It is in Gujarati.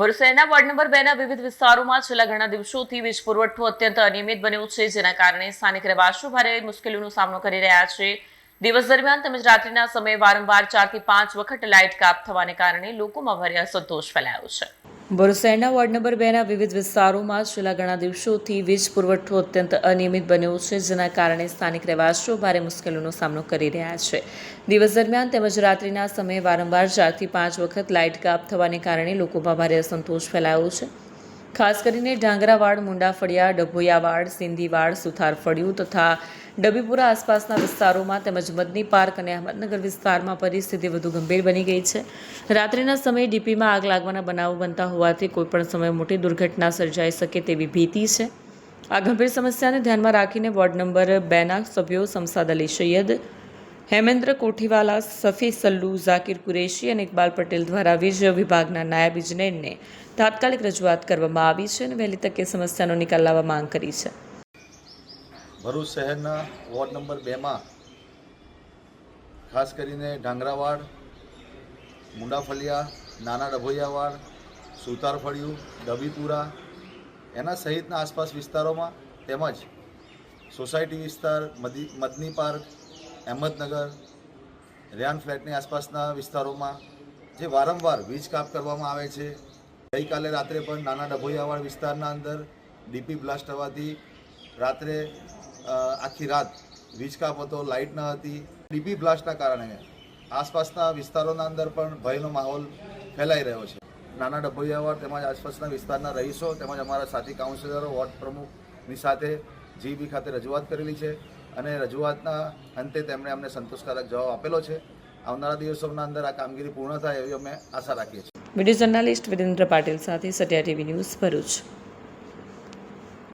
ભરૂચ શહેરના વોર્ડ નંબર 2 ના વિવિધ વિસ્તારોમાં છેલ્લા ઘણા દિવસોથી વીજ પુરવઠો અત્યંત અનિયમિત બન્યો છે, જેના કારણે સ્થાનિક રહેવાસીઓ ભારે મુશ્કેલીનો સામનો કરી રહ્યા છે. દિવસ દરમિયાન તેમજ રાત્રિના સમયે વારંવાર 4 થી 5 વખત લાઇટ કાપ થવાને કારણે લોકોમાં ભારે અસંતોષ ફેલાયો છે. ભરૂચ શહેરના વોર્ડ નંબર 2 ના વિવિધ વિસ્તારોમાં છેલ્લા ઘણા દિવસોથી વીજ પુરવઠો અત્યંત અનિયમિત બન્યો છે, જેના કારણે સ્થાનિક રહેવાસીઓ ભારે મુશ્કેલીનો સામનો કરી રહ્યા છે. દિવસ દરમિયાન તેમજ રાત્રિના સમયે વારંવાર 4 થી 5 વખત લાઇટ કાપ થવાને કારણે લોકોમાં ભારે અસંતોષ ફેલાયો છે. ખાસ કરીને ઢાંગરાવાડ, મુંડાફળિયા, ડભોયાવાડ, સિંધીવાડ, સુથારફળિયું તથા ડબીપુરા આસપાસના વિસ્તારોમાં તેમજ મદની પાર્ક અને અહમદનગર વિસ્તારમાં પરિસ્થિતિ વધુ ગંભીર બની ગઈ છે. રાત્રિના સમયે ડીપીમાં આગ લાગવાના બનાવો બનતા હોવાથી કોઈપણ સમયે મોટી દુર્ઘટના સર્જાઈ શકે તેવી ભીતિ છે. આ ગંભીર સમસ્યાને ધ્યાનમાં રાખીને વોર્ડ નંબર 2ના સભ્યો શમસાદ અલી સૈયદ, હેમેન્દ્ર કોઠીવાલા, સફી સલ્લુ, ઝાકિર કુરેશી અને ઇકબાલ પટેલ દ્વારા વીજ વિભાગના નાયબ ઇજનેરને તાત્કાલિક રજૂઆત કરવામાં આવી છે અને વહેલી તકે સમસ્યાનો નિકાલ લાવવા માંગ કરી છે. ભરૂચ શહેરના વોર્ડ નંબર 2માં ખાસ કરીને ઢાંગરાવાડ, મુંડાફળિયા, નાના ડભોયાવાડ, સુતારફળિયું, ડબીપુરા એના સહિતના આસપાસ વિસ્તારોમાં તેમજ સોસાયટી વિસ્તાર, મદની પાર્ક, અહમદનગર, રેયાન ફ્લેટની આસપાસના વિસ્તારોમાં જે વારંવાર વીજ કાપ કરવામાં આવે છે. ગઈકાલે રાત્રે પણ નાના ડભોયાવાડ વિસ્તારના અંદર ડીપી બ્લાસ્ટ થવાથી રાત્રે આખી રાત વીજ કાપ હતો, લાઇટ ન હતી. ડીપી બ્લાસ્ટના કારણે આસપાસના વિસ્તારોના અંદર પણ ભયનો માહોલ ફેલાઈ રહ્યો છે. નાના ડભોયાવાડ તેમજ આસપાસના વિસ્તારના રહીશો તેમજ અમારા સાથી કાઉન્સિલરો, વોર્ડ પ્રમુખની સાથે જીબી ખાતે રજૂઆત કરેલી છે અને રજૂઆતના અંતે તેમણે અમને સંતોષકારક જવાબ આપેલો છે. આવનારા દિવસોના અંદર આ કામગીરી પૂર્ણ થાય એવી અમે આશા રાખીએ છીએ. વિડીયો જર્નાલિસ્ટ વિરેન્દ્ર પાટીલ સાથે સત્યા ટીવી ન્યૂઝ ભરૂચ.